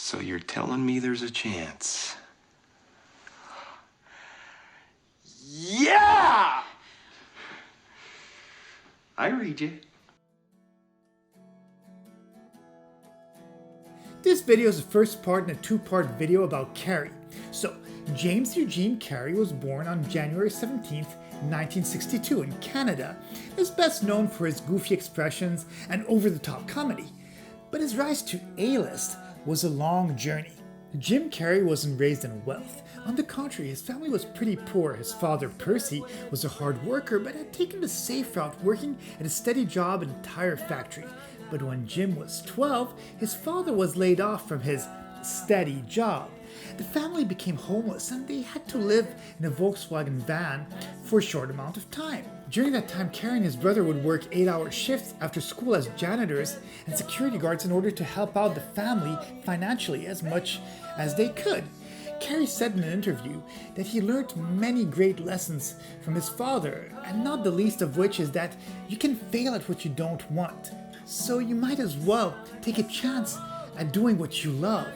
So you're telling me there's a chance? Yeah! I read you. This video is the first part in a two-part video about Carey. So, James Eugene Carey was born on January 17th, 1962 in Canada. He's best known for his goofy expressions and over-the-top comedy. But his rise to A-list was a long journey. Jim Carey wasn't raised in wealth. On the contrary, his family was pretty poor. His father, Percy, was a hard worker but had taken the safe route working at a steady job in a tire factory. But when Jim was 12, his father was laid off from his steady job. The family became homeless and they had to live in a Volkswagen van for a short amount of time. During that time, Carey and his brother would work 8-hour shifts after school as janitors and security guards in order to help out the family financially as much as they could. Carey said in an interview that he learned many great lessons from his father, and not the least of which is that you can fail at what you don't want. So you might as well take a chance at doing what you love.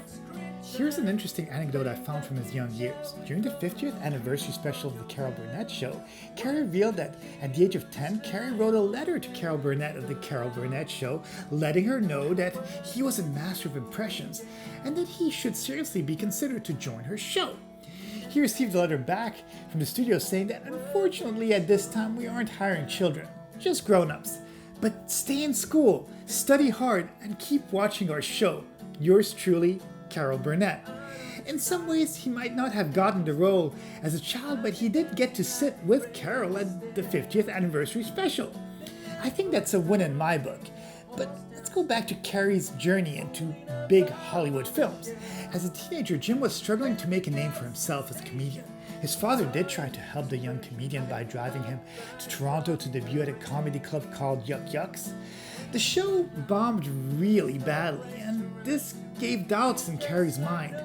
Here's an interesting anecdote I found from his young years. During the 50th anniversary special of the Carol Burnett Show, Carey revealed that at the age of 10, Carey wrote a letter to Carol Burnett of the Carol Burnett Show, letting her know that he was a master of impressions and that he should seriously be considered to join her show. He received a letter back from the studio saying that unfortunately at this time we aren't hiring children, just grown-ups. But stay in school, study hard, and keep watching our show. Yours truly, Carol Burnett. In some ways, he might not have gotten the role as a child, but he did get to sit with Carol at the 50th anniversary special. I think that's a win in my book. But let's go back to Carey's journey into big Hollywood films. As a teenager, Jim was struggling to make a name for himself as a comedian. His father did try to help the young comedian by driving him to Toronto to debut at a comedy club called Yuck Yucks. The show bombed really badly, and this gave doubts in Carey's mind.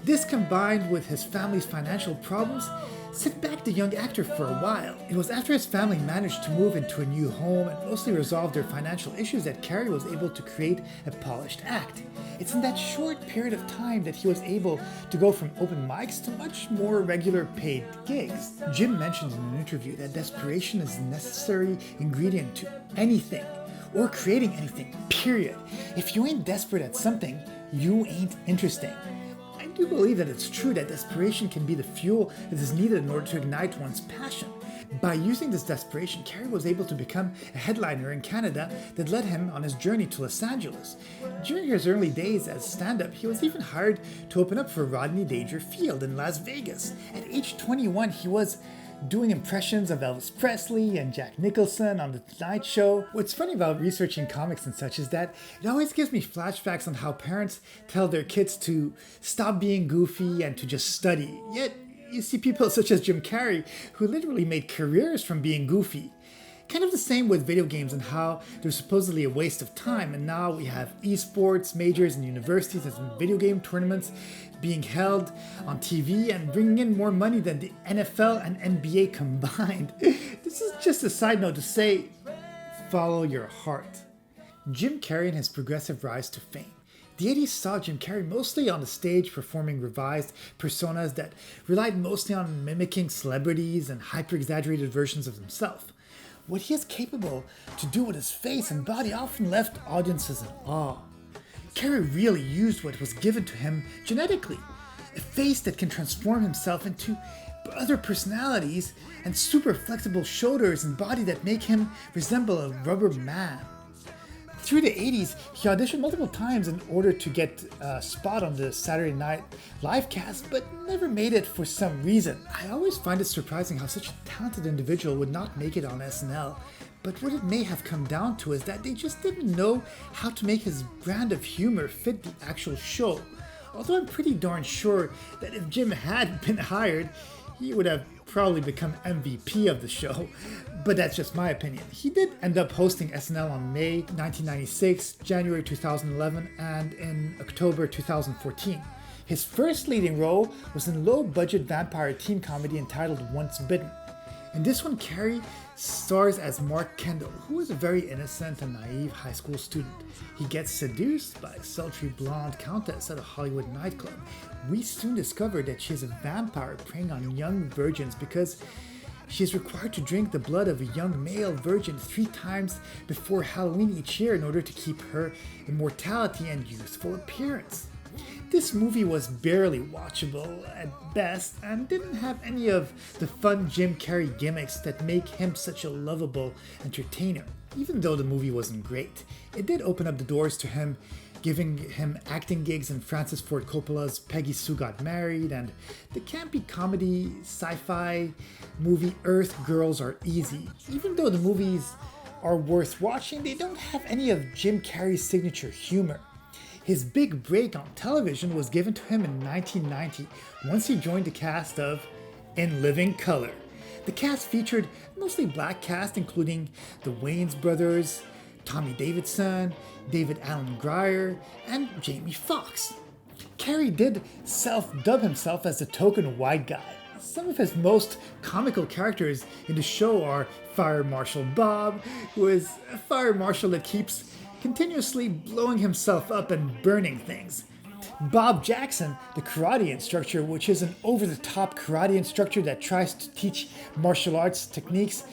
This, combined with his family's financial problems, set back the young actor for a while. It was after his family managed to move into a new home and mostly resolve their financial issues that Carey was able to create a polished act. It's in that short period of time that he was able to go from open mics to much more regular paid gigs. Jim mentioned in an interview that desperation is a necessary ingredient to anything, or creating anything, period. If you ain't desperate at something, you ain't interesting. I do believe that it's true that desperation can be the fuel that is needed in order to ignite one's passion. By using this desperation, Carey was able to become a headliner in Canada that led him on his journey to Los Angeles. During his early days as stand-up, he was even hired to open up for Rodney Dangerfield in Las Vegas. At age 21, he was doing impressions of Elvis Presley and Jack Nicholson on The Tonight Show. What's funny about researching comics and such is that it always gives me flashbacks on how parents tell their kids to stop being goofy and to just study. Yet, you see people such as Jim Carrey who literally made careers from being goofy. Kind of the same with video games and how they're supposedly a waste of time, and now we have esports majors and universities and video game tournaments being held on TV and bringing in more money than the NFL and NBA combined. This is just a side note to say, follow your heart. Jim Carrey and his progressive rise to fame. The 80s saw Jim Carrey mostly on the stage performing revised personas that relied mostly on mimicking celebrities and hyper-exaggerated versions of himself. What he is capable to do with his face and body often left audiences in awe. Carrey really used what was given to him genetically, a face that can transform himself into other personalities and super flexible shoulders and body that make him resemble a rubber man. Through the 80s, he auditioned multiple times in order to get a spot on the Saturday Night Live cast, but never made it for some reason. I always find it surprising how such a talented individual would not make it on SNL, but what it may have come down to is that they just didn't know how to make his brand of humor fit the actual show. Although I'm pretty darn sure that if Jim had been hired, he would have probably become MVP of the show, but that's just my opinion. He did end up hosting SNL on May 1996, January 2011, and in October 2014. His first leading role was in a low-budget vampire teen comedy entitled Once Bitten. In this one, Carrey stars as Mark Kendall, who is a very innocent and naive high school student. He gets seduced by a sultry blonde countess at a Hollywood nightclub. We soon discover that she is a vampire preying on young virgins because she is required to drink the blood of a young male virgin 3 times before Halloween each year in order to keep her immortality and youthful appearance. This movie was barely watchable at best and didn't have any of the fun Jim Carrey gimmicks that make him such a lovable entertainer. Even though the movie wasn't great, it did open up the doors to him, giving him acting gigs in Francis Ford Coppola's Peggy Sue Got Married and the campy comedy sci-fi movie Earth Girls Are Easy. Even though the movies are worth watching, they don't have any of Jim Carrey's signature humor. His big break on television was given to him in 1990 once he joined the cast of In Living Color. The cast featured mostly black cast including the Wayans brothers, Tommy Davidson, David Alan Grier, and Jamie Foxx. Carrey did self-dub himself as the token white guy. Some of his most comical characters in the show are Fire Marshal Bob, who is a fire marshal that keeps continuously blowing himself up and burning things. Bob Jackson, the karate instructor, which is an over-the-top karate instructor that tries to teach martial arts techniques,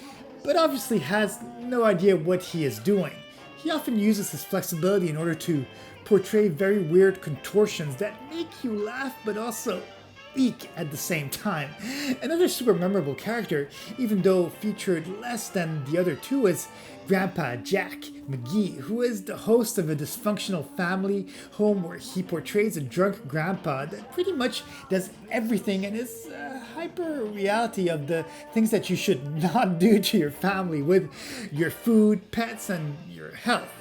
but obviously has no idea what he is doing. He often uses his flexibility in order to portray very weird contortions that make you laugh but also eek at the same time. Another super memorable character, even though featured less than the other two, is Grandpa Jack McGee, who is the host of a dysfunctional family home where he portrays a drunk grandpa that pretty much does everything and is a hyper reality of the things that you should not do to your family with your food, pets, and your health.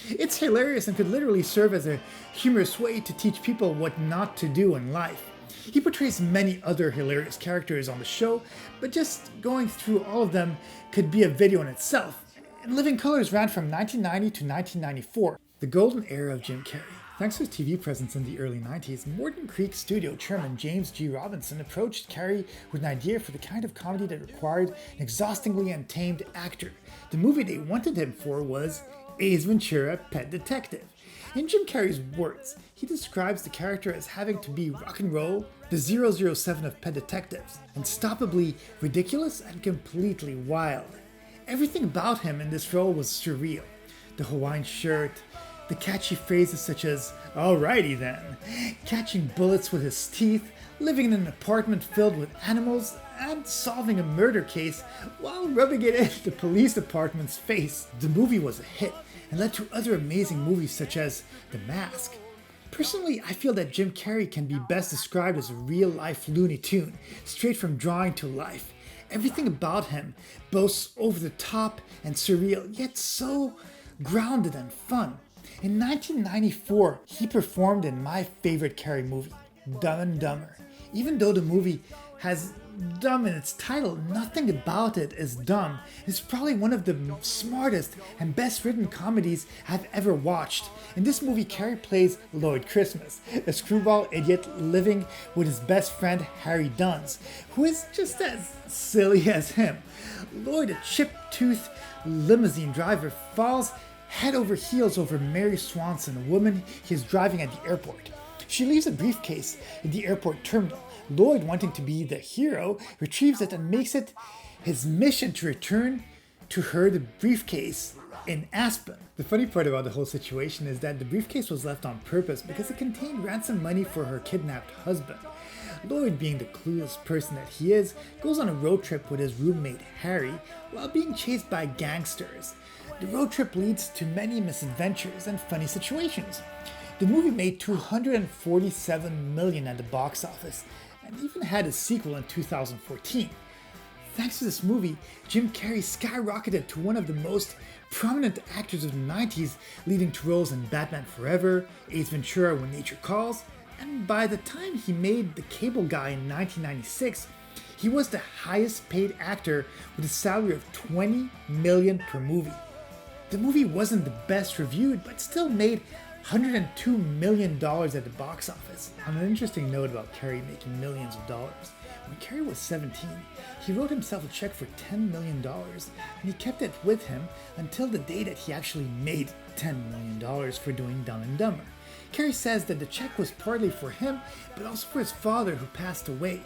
It's hilarious and could literally serve as a humorous way to teach people what not to do in life. He portrays many other hilarious characters on the show, but just going through all of them could be a video in itself. In Living Colors ran from 1990 to 1994, the golden era of Jim Carrey. Thanks to his TV presence in the early 90s, Morton Creek studio chairman James G. Robinson approached Carrey with an idea for the kind of comedy that required an exhaustingly untamed actor. The movie they wanted him for was Ace Ventura: Pet Detective. In Jim Carrey's words, he describes the character as having to be rock and roll, the 007 of pet detectives, unstoppably ridiculous and completely wild. Everything about him in this role was surreal. The Hawaiian shirt, the catchy phrases such as, "Alrighty then," catching bullets with his teeth, living in an apartment filled with animals, and solving a murder case while rubbing it in the police department's face. The movie was a hit and led to other amazing movies such as The Mask. Personally, I feel that Jim Carrey can be best described as a real-life Looney Tune, straight from drawing to life. Everything about him boasts over-the-top and surreal, yet so grounded and fun. In 1994, he performed in my favorite Carrey movie, Dumb and Dumber. Even though the movie has dumb in its title, nothing about it is dumb. It's probably one of the smartest and best written comedies I've ever watched. In this movie, Carrey plays Lloyd Christmas, a screwball idiot living with his best friend Harry Dunst, who is just as silly as him. Lloyd, a chip-toothed limousine driver, falls head over heels over Mary Swanson, a woman he is driving at the airport. She leaves a briefcase in the airport terminal. Lloyd, wanting to be the hero, retrieves it and makes it his mission to return to her the briefcase in Aspen. The funny part about the whole situation is that the briefcase was left on purpose because it contained ransom money for her kidnapped husband. Lloyd, being the clueless person that he is, goes on a road trip with his roommate Harry while being chased by gangsters. The road trip leads to many misadventures and funny situations. The movie made $247 million at the box office and even had a sequel in 2014. Thanks to this movie, Jim Carrey skyrocketed to one of the most prominent actors of the 90s, leading to roles in Batman Forever, Ace Ventura: When Nature Calls, and by the time he made The Cable Guy in 1996, he was the highest paid actor with a salary of $20 million per movie. The movie wasn't the best reviewed, but still made $102 million at the box office. On an interesting note about Carrey making millions of dollars, when Carrey was 17, he wrote himself a check for $10 million, and he kept it with him until the day that he actually made $10 million for doing Dumb and Dumber. Carrey says that the check was partly for him, but also for his father who passed away.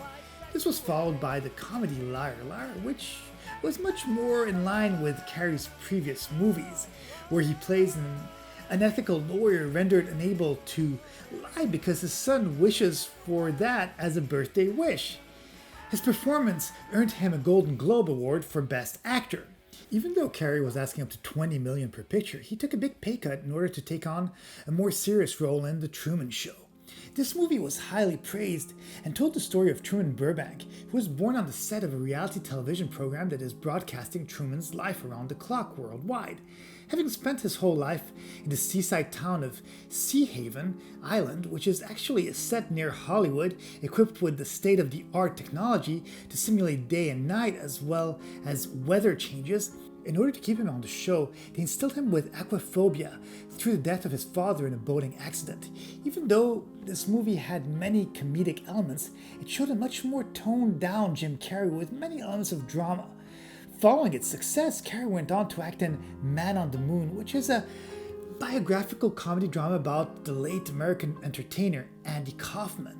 This was followed by the comedy Liar Liar, which was much more in line with Carrey's previous movies, where he plays an unethical lawyer rendered unable to lie because his son wishes for that as a birthday wish. His performance earned him a Golden Globe Award for Best Actor. Even though Carrey was asking up to $20 million per picture, he took a big pay cut in order to take on a more serious role in The Truman Show. This movie was highly praised and told the story of Truman Burbank, who was born on the set of a reality television program that is broadcasting Truman's life around the clock worldwide. Having spent his whole life in the seaside town of Sea Haven Island, which is actually a set near Hollywood, equipped with the state-of-the-art technology to simulate day and night as well as weather changes, in order to keep him on the show, they instilled him with aquaphobia through the death of his father in a boating accident. Even though this movie had many comedic elements, it showed a much more toned-down Jim Carrey with many elements of drama. Following its success, Carrey went on to act in Man on the Moon, which is a biographical comedy drama about the late American entertainer Andy Kaufman.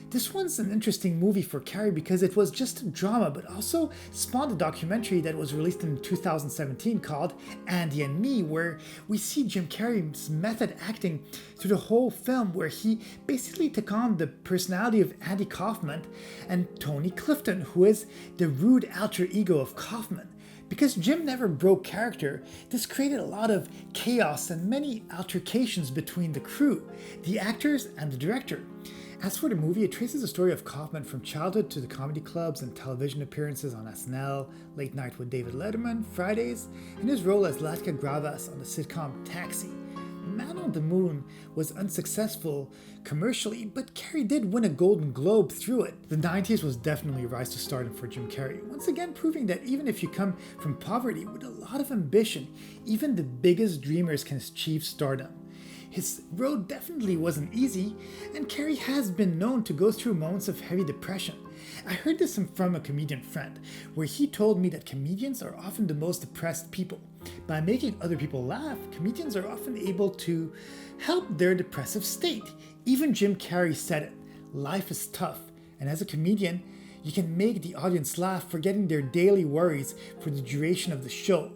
This one's an interesting movie for Carrey because it was just a drama, but also spawned a documentary that was released in 2017 called Andy and Me, where we see Jim Carrey's method acting through the whole film, where he basically took on the personality of Andy Kaufman and Tony Clifton, who is the rude alter ego of Kaufman. Because Jim never broke character, this created a lot of chaos and many altercations between the crew, the actors, and the director. As for the movie, it traces the story of Kaufman from childhood to the comedy clubs and television appearances on SNL, Late Night with David Letterman, Fridays, and his role as Latka Gravas on the sitcom Taxi. Man on the Moon was unsuccessful commercially, but Carrey did win a Golden Globe through it. The 90s was definitely a rise to stardom for Jim Carrey, once again proving that even if you come from poverty with a lot of ambition, even the biggest dreamers can achieve stardom. His road definitely wasn't easy, and Carrey has been known to go through moments of heavy depression. I heard this from a comedian friend, where he told me that comedians are often the most depressed people. By making other people laugh, comedians are often able to help their depressive state. Even Jim Carrey said it. Life is tough, and as a comedian, you can make the audience laugh, forgetting their daily worries for the duration of the show.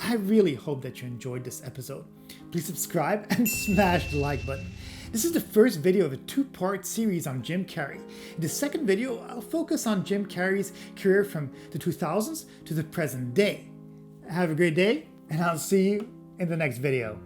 I really hope that you enjoyed this episode. Please subscribe and smash the like button. This is the first video of a two-part series on Jim Carrey. In the second video, I'll focus on Jim Carrey's career from the 2000s to the present day. Have a great day, and I'll see you in the next video.